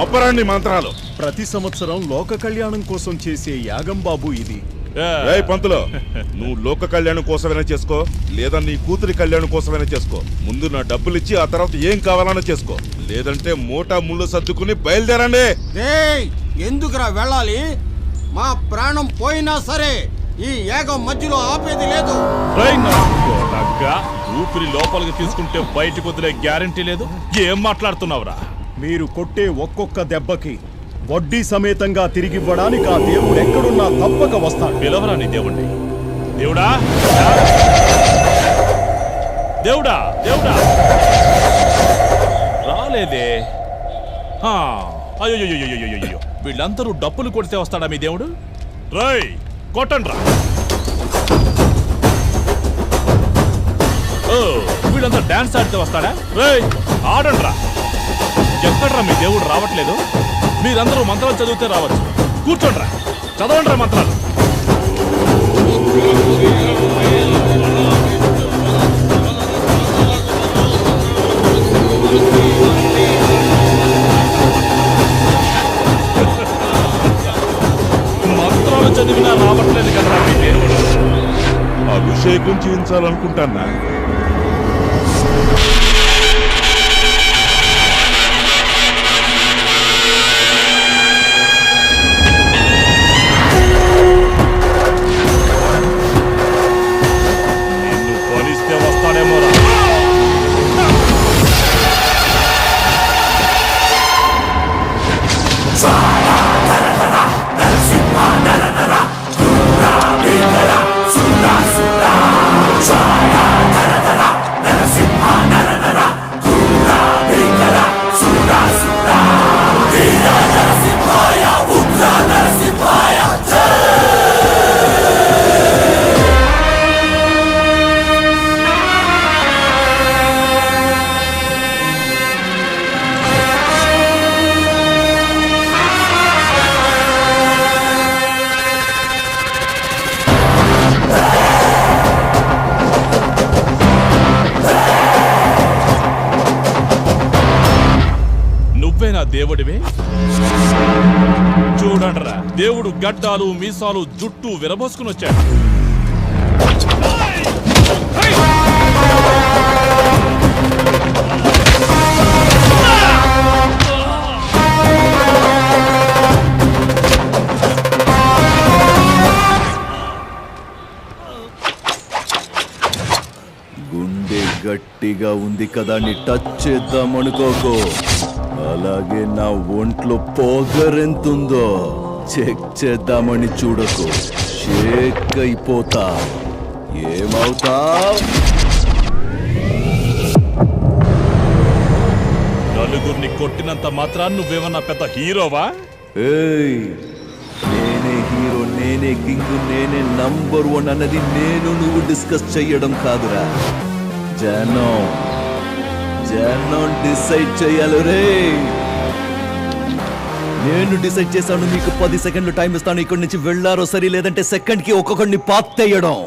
అపరాన్ని మంత్రాలు. ప్రతి సంవత్సరం లోక కళ్యాణం కోసం చేసే యాగం బాబు ఇది. ఏయ్ పంతులు, నువ్వు లోక కళ్యాణం కోసమైనా చేసుకో, లేదా నీ కూతురి కళ్యాణం కోసమైనా చేసుకో. ముందు నా డబ్బులు ఇచ్చి ఆ తర్వాత ఏం కావాలన్నా చేసుకో, లేదంటే మూటా ముళ్ళు సర్దుకుని బయలుదేరండి. ఎందుకురా వెళ్ళాలి? మా ప్రాణం పోయినా సరే ఈ యాగం మధ్యలో ఆపేది లేదు. ఊపిరి లోపలికి తీసుకుంటే బయటకు వదిలే గ్యారంటీ లేదు. ఏం మాట్లాడుతున్నావురా? మీరు కొట్టే ఒక్కొక్క దెబ్బకి వడ్డీ సమేతంగా తిరిగివ్వడానికి ఆ దేవుడు ఎక్కడున్నా తప్పక వస్తాడు. పిలవరా నీ దేవుణ్ణి. దేవుడా, దేవుడా, దేవుడా రాలేదే. అయ్యో, వీళ్ళందరూ డప్పులు కొడితే వస్తాడా మీ దేవుడు? రేయ్ కొట్టండి రా. వీళ్ళంతా డాన్స్ ఆడితే వస్తాడా? రేయ్ ఆడండి రా. ఎక్కడ్రా మీ దేవుడు రావట్లేదు? మీరందరూ మంత్రాలు చదివితే రావచ్చు. కూర్చోండి రా, చదవండి రా మంత్రాలు. మంత్రాలు చదివినా రావట్లేదు కదా మీ దేవుడు. అభిషేకం చేయించాలనుకుంటానా? నిన్ను పోలిస్తే వస్తాడేమో రా. నువ్వేనా దేవుడివే? చూడండిరా, దేవుడు గడ్డాలు మీసాలు జుట్టు విరబోసుకుని వచ్చాడు. గుండె గట్టిగా ఉంది కదా అని టచ్ చేద్దామనుకోకో. అలాగే నా ఒంట్లో పొగరెంతుందో చెక్ చేద్దామని చూడకు. షేక్ అయిపోతా. ఏమవుతావ్? నలుగురిని కొట్టినంత మాత్రాన్ని నువ్వేమన్నా పెద్ద హీరోవా? ఏయ్, నేనే హీరో, నేనే కింగ్, నేనే నంబర్ 1 అన్నది నువ్వు డిస్కస్ చెయ్యడం కాదురా. జనం డిసైడ్ చెయ్యాలి రే. నేను డిసైడ్ చేశాను. మీకు 10 సెకండ్లు టైం ఇస్తాను. ఇక్కడి నుంచి వెళ్ళారో సరి, లేదంటే సెకండ్కి ఒక్కొక్కడిని పాత్తేయడం.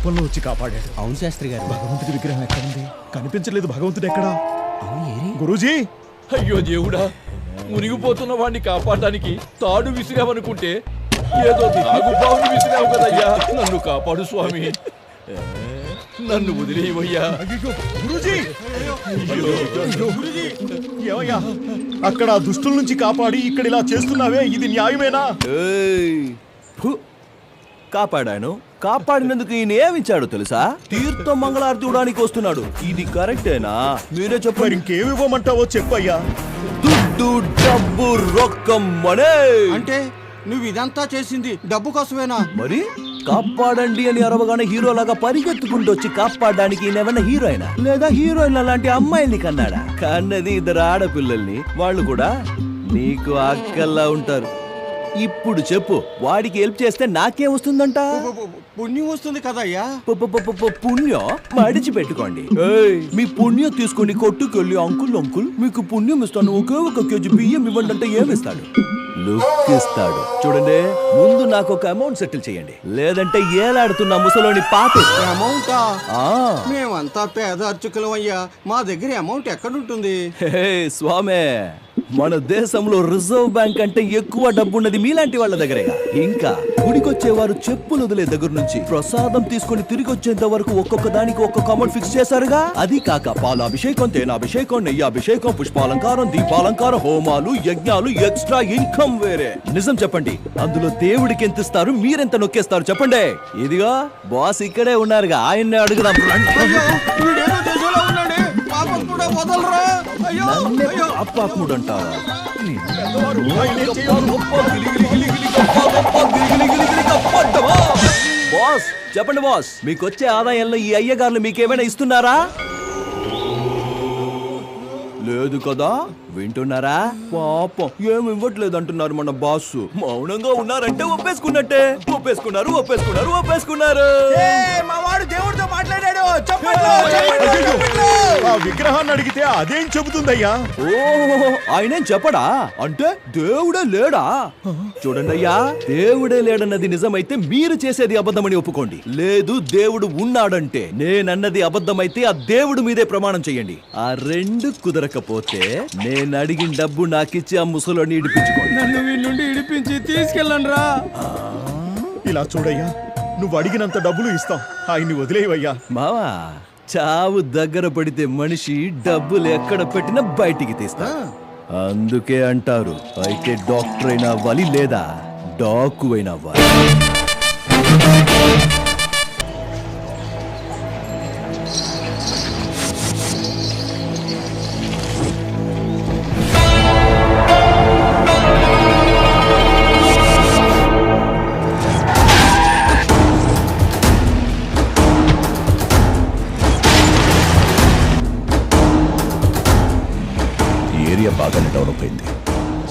రూపంలో వచ్చి కాపాడాడు. అవును శాస్త్రి గారు. భగవంతుడి విగ్రహం ఎక్కడుంది? కనిపించలేదు. భగవంతుడు ఎక్కడా? గురూజీ, అయ్యో దేవుడా, మునిగిపోతున్న వాడిని కాపాడడానికి తాడు విసిరావనుకుంటే ఏదో నాగుబావుని విసిరావు కదయ్యా. నన్ను కాపాడు స్వామి, నన్ను వదిలేవయ్యా. అయ్యో గురూజీ! ఏమయ్యా, అక్కడ ఆ దుష్టుల నుంచి కాపాడి ఇక్కడ ఇలా చేస్తున్నావే, ఇది న్యాయమేనా? ఏయ్! ఫు! కాపాడాను. కాపాడినందుకు ఈయన ఏమిచ్చాడు తెలుసా? తీర్థం మంగళారతి ఇవ్వడానికి వస్తున్నాడు. ఇది కరెక్టేనా? మీరే మరి చెప్పండి. ఇంకేమివ్వమంటావో చెప్పయ్యా. దుడ్డు, డబ్బు, రొక్కం, మనే. అంటే నువ్వు ఇదంతా చేసింది డబ్బు కోసమేనా? మరి కాపాడండి అని అరవగానే హీరోలాగా పరిగెత్తుకుంటూ వచ్చి కాపాడడానికి ఈయనేమన్నా హీరోయినా లేదా హీరోయిన్ లాంటి అమ్మాయిల్ని కన్నాడా? కన్నది ఇద్దరు ఆడపిల్లల్ని. వాళ్ళు కూడా నీకు అక్కల్లా ఉంటారు. ఇప్పుడు చెప్పు, వాడికి హెల్ప్ చేస్తే నాకేం వస్తుందంట? పుణ్యం వస్తుంది కదయ్యా. పుణ్యం మడిచి పెట్టుకోండి. ఏయ్, మీ పుణ్యం తీసుకుని కొట్టుకెళ్ళి అంకుల్ మీకు పుణ్యం ఇస్తాను, ఒకే ఒక కేజీ బియ్యం ఇవ్వండి అంటే ఏమిస్తాడు? లుక్ ఇస్తాడు. చూడండి, ముందు నాకు ఒక అమౌంట్ సెటిల్ చేయండి, లేదంటే ఏలాడుతున్న ముసలోని పాపే. అమౌంటా? ఆ, మేమంతా పేద అర్చకులం అయ్యా, మా దగ్గర అమౌంట్ ఎక్కడుంటుంది? హే స్వామే, మన దేశంలో రిజర్వ్ బ్యాంక్ అంటే ఎక్కువ డబ్బున్నది మీలాంటి వాళ్ళ దగ్గరేగా. ఇంకా గుడికొచ్చేవారు చెప్పులు వదిలే దగ్గర నుంచి ప్రసాదం తీసుకుని తిరిగి వచ్చేంత వరకు ఒక్కొక్క దానికి ఒక్కొక్క అమౌంట్ ఫిక్స్ చేశారుగా. అది కాక పాలాభిషేకం, తేనాభిషేకం, నెయ్యాభిషేకం, పుష్పాలంకారం, దీపాలంకారం, హోమాలు, యజ్ఞాలు, ఎక్స్ట్రా ఇన్కమ్ వేరే. నిజం చెప్పండి, అందులో దేవుడికి ఎంత ఇస్తారు, మీరెంత నొక్కేస్తారు చెప్పండి. ఇదిగా బాస్ ఇక్కడే ఉన్నారుగా, ఆయన్నే అడుగుదాం. అయ్యో, వీడేదో దేశంలో ఉన్నాడే, పాపం కూడా వదలరా. అయ్యో అయ్యో. అప్పాకుడు అంటారు. బాస్ చెప్పండి బాస్, మీకు వచ్చే ఆదాయంలో ఈ అయ్యగారులు మీకేమైనా ఇస్తున్నారా? లేదు కదా, వింటున్నారా? పాపం ఏమి ఇవ్వట్లేదు అంటున్నారు మన బాస్. మౌనంగా ఉన్నారంటే ఒప్పేసుకున్నట్టే. ఒప్పేసుకున్నారు. మా వాడు దేవుడితో మాట్లాడాడు. ఆ విగ్రహాన్ని అడిగితే అదేం చెబుతుందయ్యా? ఓ, ఆయనేం చెప్పడా? అంటే దేవుడే లేడా? చూడండి అయ్యా, దేవుడే లేడన్నది నిజమైతే మీరు చేసేది అబద్ధమని ఒప్పుకోండి. లేదు, దేవుడు ఉన్నాడంటే నేనన్నది అబద్ధమైతే ఆ దేవుడు మీదే ప్రమాణం చెయ్యండి. ఆ రెండు కుదరకపోతే నేను అడిగిన డబ్బు నాకిచ్చి ఆ ముసలోని ఇడిపించుకోండి. నన్ను వీళ్ళ నుండి ఇడిపించి తీసుకెళ్ళండి రా. ఇలా చూడయ్యా, నువ్వు అడిగినంత డబ్బులు ఇస్తాం, ఆయన్ని వదిలేవయ్యా. మావా, చావు దగ్గర పడితే మనిషి డబ్బులు ఎక్కడ పెట్టినా బయటికి తీస్తా. అందుకే అంటారు, అయితే డాక్టర్ అయినా అవ్వాలి లేదా డాకు అయినా అవ్వాలి. ఏరియా బాగానే డెవలప్ అయింది.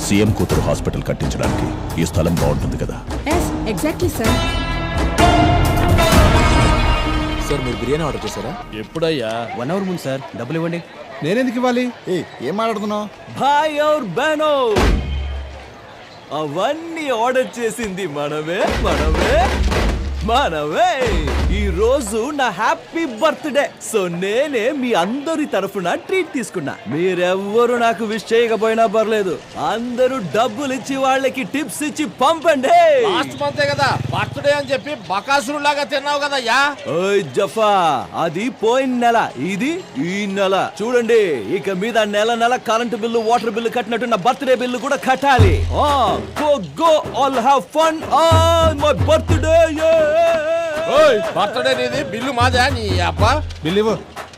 సీఎం కూతురు హాస్పిటల్ కట్టించడానికి ఈ స్థలం బాగుంటుంది కదా. Exactly sir. సార్, మీరు బిర్యానీ ఆర్డర్ చేశారా? ఎప్పుడయ్యా? 1 అవర్ ముందు సార్. డబ్బులు ఇవ్వండి. నేనెందుకు ఇవ్వాలి? ఏం మాట్లాడుతున్నావు? భాయ్ ఔర్ బహనో, అవన్నీ ఆర్డర్ చేసింది మనమే. ఈ రోజు నా హ్యాపీ బర్త్డే. సో నేనే మీ అందరి తరఫున ట్రీట్ తీసుకున్నా. మీరెవ్వరు నాకు విష్ చేయకపోయినా పర్లేదు, అందరూ డబ్బులు ఇచ్చి వాళ్ళకి టిప్స్ ఇచ్చి పంపండి. లాస్ట్ మంతే కదా బర్త్డే అని చెప్పి బకాసురు లాగా తిన్నావు కదయ్యా. ఓయ్ జఫా, అది పోయిన నెల, ఇది ఈ నెల. చూడండి, ఇక మీద నెల కరెంటు బిల్లు, వాటర్ బిల్లు కట్టినట్టు నా బర్త్డే బిల్లు కూడా కట్టాలి. Go all have fun on my birthday. Birthday నీది, బిల్లు మాదా? నీ అబ్బా బిల్లు ఇవ్వు.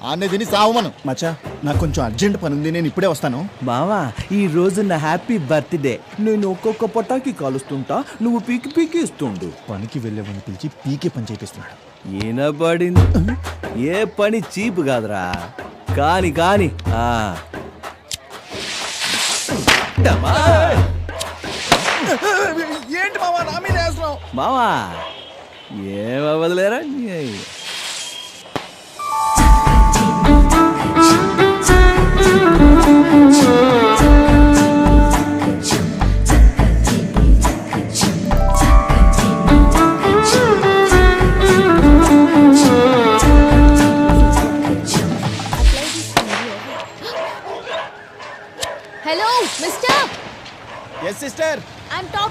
ఆనే తిని సావమను. మచ్చా, నాకు కొంచెం అర్జెంట్ పని ఉంది, నేను ఇప్పుడే వస్తాను. మావా, ఈ రోజు నా హ్యాపీ బర్త్డే. నేను ఒక్కొక్క పటాకి కాలుస్తుంటా, నువ్వు పీకి ఇస్తుండు. పనికి వెళ్ళేవని పిలిచి పీకే పని చేపిస్తున్నాడు. ఈనబడింది. ఏ పని చీపు కాదురా. కాని ఏంటి మావా నా మీద వేస్తున్నావు? మావా, ఏమవ్వదులేరా.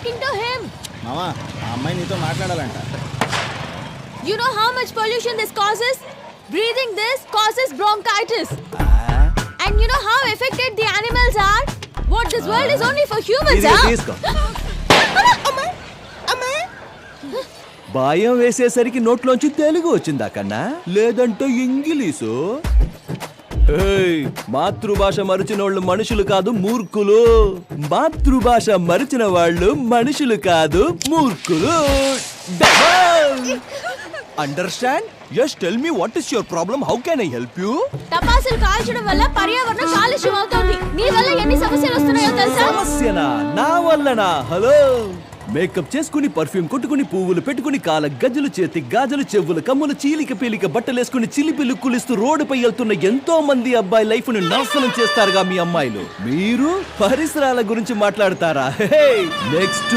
talking to him. మావా ఆ అమ్మాయి నీతో మాట్లాడాలంట. You know how much pollution this causes? Breathing this causes bronchitis. And you know how affected the animals are? What, this world is only for humans, ఇది huh? తీసుకో. భయం వేసేసరికి నోట్లోంచి తెలుగు వచ్చిందా కన్నా, లేదంటే ఇంగిలీషు? ఏయ్, మాతృభాష మరిచిన వాళ్ళు మనుషులు కాదు మూర్ఖులు. మాతృభాష మరిచిన వాళ్ళు మనుషులు కాదు మూర్ఖులు. Understand? Just tell me what is your problem? How can I help you? టపాసులు కాల్చడం వల్ల పర్యావరణం కాలుష్యం అవుతోంది. నీ వల్ల ఎన్ని సమస్యలు వస్తున్నాయో తెలుసా? సమస్యనా? నా వల్లనా? హలో, మేకప్ చేసుకుని పర్ఫ్యూమ్ కొట్టుకుని పువ్వులు పెట్టుకుని కాల గజ్జలు చేతి గాజులు చెవులు కమ్ములు చీలిక పీలిక బట్టలేసుకుని చిలిపి లుక్కులిస్తూ రోడ్డుపై వెళ్తున్న ఎంతో మంది అబ్బాయి లైఫ్ ని నాశనం చేస్తారుగా మీ అమ్మాయిలు. మీరు పరిసరాల గురించి మాట్లాడతారా? నెక్స్ట్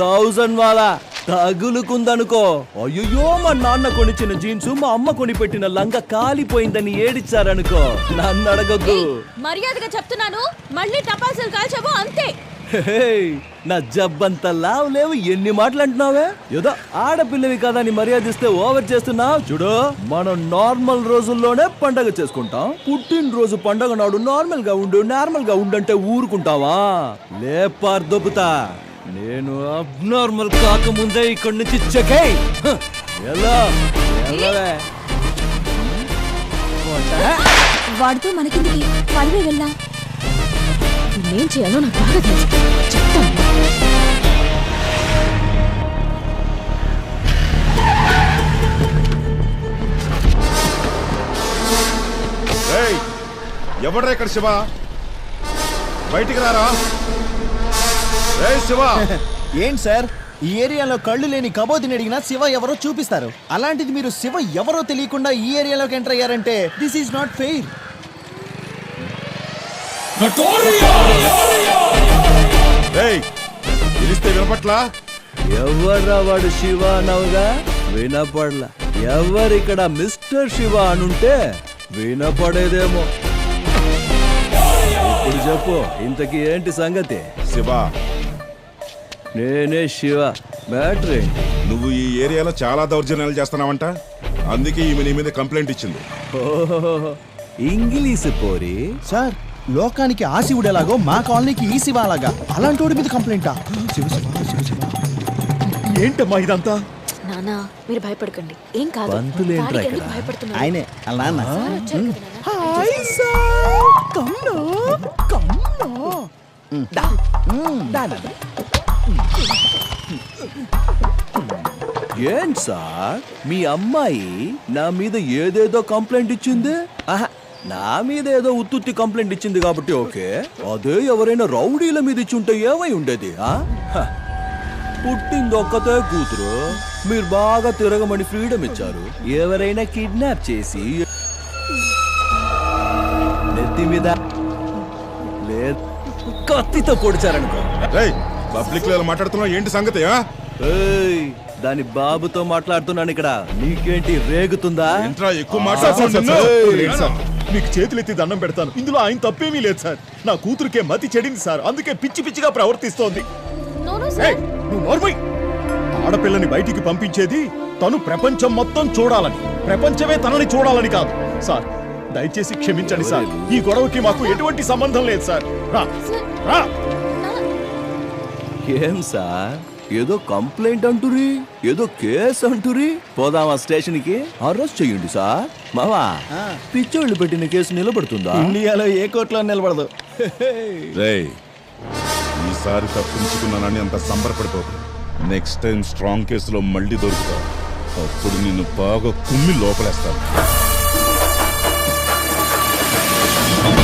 1000 వాలా తగులుకుందనుకో. అయ్యో, మా నాన్న కొనిచ్చిన జీన్స్ మా అమ్మ కొని పెట్టిన లంగా కాలిపోయిందని ఏడిచ్చారనుకో, నన్ను అడగొద్దు. మర్యాదగా చెప్తున్నాను, మళ్ళీ టపాసులు కాల్చావు అంతే. నా జబ్బంత లావు లేవు, ఎన్ని మాటలు అంటున్నావే? ఏదో ఆడపిల్లవి కదా అని మర్యాదిస్తే ఓవర్ చేస్తున్నావు. చూడు, మనం నార్మల్ రోజుల్లోనే పండగ చేసుకుంటాం. పుట్టినరోజు పండగ నాడు నార్మల్ గా ఉండంటే ఊరుకుంటావా? లేపార్ దొబ్బుతా. నేను అబ్నార్మల్ కాకముందే ఇక్కడి నుంచి చెకై ఎలా వాడితో మనకిందికి పడివే వెళ్ళా. నేనేం చేయాలో నాకు బాగా తెలుసు, చెప్తాను. ఎవడ్రా ఇక్కడ శివ? బయటికి రారా. శివ, ఏంటి సార్, ఈ ఏరియాలో కళ్ళు లేని కబోదిని అడిగినా శివ ఎవరో చూపిస్తారు. అలాంటిది మీరు శివ ఎవరో తెలియకుండా ఈ ఏరియాలోకి ఎంటర్ అయ్యారంటే దిస్ ఈజ్ నాట్ ఫెయిర్. పిలిస్తే వినపట్లా? ఎవర్రా వాడు శివ అనవుగా? వినపడలా. ఎవరిక్కడ మిస్టర్ శివ అనుంటే వినపడేదేమో. ఇప్పుడు చెప్పు, ఇంతకీ ఏంటి సంగతి? శివ, నేనే శివ. బ్యాటరీ, నువ్వు ఈ ఏరియాలో చాలా దౌర్జన్యాలు చేస్తున్నావంట. అందుకే ఈమె నీ మీద కంప్లైంట్ ఇచ్చింది. ఓహో, ఇంగ్లీష్ పోరి. సార్, లోకానికి ఆ శివుడు ఎలాగో మా కాలనీకి ఈ శివ అలాగా. అలాంటి వాడి మీద కంప్లైంటా? శివ శివ శివ శివ. ఏంటమ్మా ఇదంతా? నానా, మీరు భయపడకండి, ఏం కాదు. పంతులేంట్రా వాడికి ఎందుకు ఇక్కడ? భయపడుతున్నారు? ఆయనే అలా నాన్న. వచ్చారు కదా నాన్న. హాయ్ సార్, కమ్లో కమ్లో. ఏం సార్, మీ అమ్మాయి నా మీద ఏదేదో కంప్లైంట్ ఇచ్చింది? ఆహా, నా మీద ఏదో ఉత్తుత్తి కంప్లైంట్ ఇచ్చింది కాబట్టి ఓకే. అదే ఎవరైనా రౌడీల మీద ఇచ్చుంటే ఏమై ఉండేది? పుట్టింది ఒక్కతే కూతురు, మీరు బాగా తిరగమని ఫ్రీడమ్ ఇచ్చారు. ఎవరైనా కిడ్నాప్ చేసి నెత్తి మీద కత్తితో పొడిచారనుకో. పబ్లిక్ లో మాట్లాడుతున్నావు, ఏంటి సంగతి? ఏయ్, దాని బాబుతో మాట్లాడుతున్నాను ఇక్కడ. నీకేంటి రేగుతుందా? ఏంట్రా ఎక్కువ సార్, మాట్లాడుతున్నావు? మీకు చేతులెత్తి దండం పెడతాను. ఇందులో ఆయన తప్పేమీ లేదు సార్. నా కూతురికే మతి చెడింది సార్, అందుకే పిచ్చి పిచ్చిగా ప్రవర్తిస్తోంది. No, no, ఏయ్, sir. నువ్వు నోర్మై. ఆడపిల్లని బయటికి పంపించేది తను ప్రపంచం మొత్తం చూడాలని, ప్రపంచమే తనని చూడాలని కాదు సార్. దయచేసి క్షమించండి సార్, ఈ గొడవకి మాకు ఎటువంటి సంబంధం లేదు సార్. రా రా. ఏం సార్, ఏదో కంప్లైంట్ అంటురి, ఏదో కేసు అంటురి. పోదామా స్టేషన్ కి? అరెస్ట్ చెయ్యండి సార్. మావా, పిచ్చోళ్ళు పెట్టిన కేసు నిలబడుతుందా? ఇండియాలో ఏ కోర్టులో నిలబడదు. రేయ్, ఈసారి తప్పించుకున్నానని అంత సంబరపడిపోకు. నెక్స్ట్ టైం స్ట్రాంగ్ కేసులో మళ్ళీ దొరుకుతావు. అప్పుడు నిన్ను బాగా కుమ్మి లోపలేస్తాను.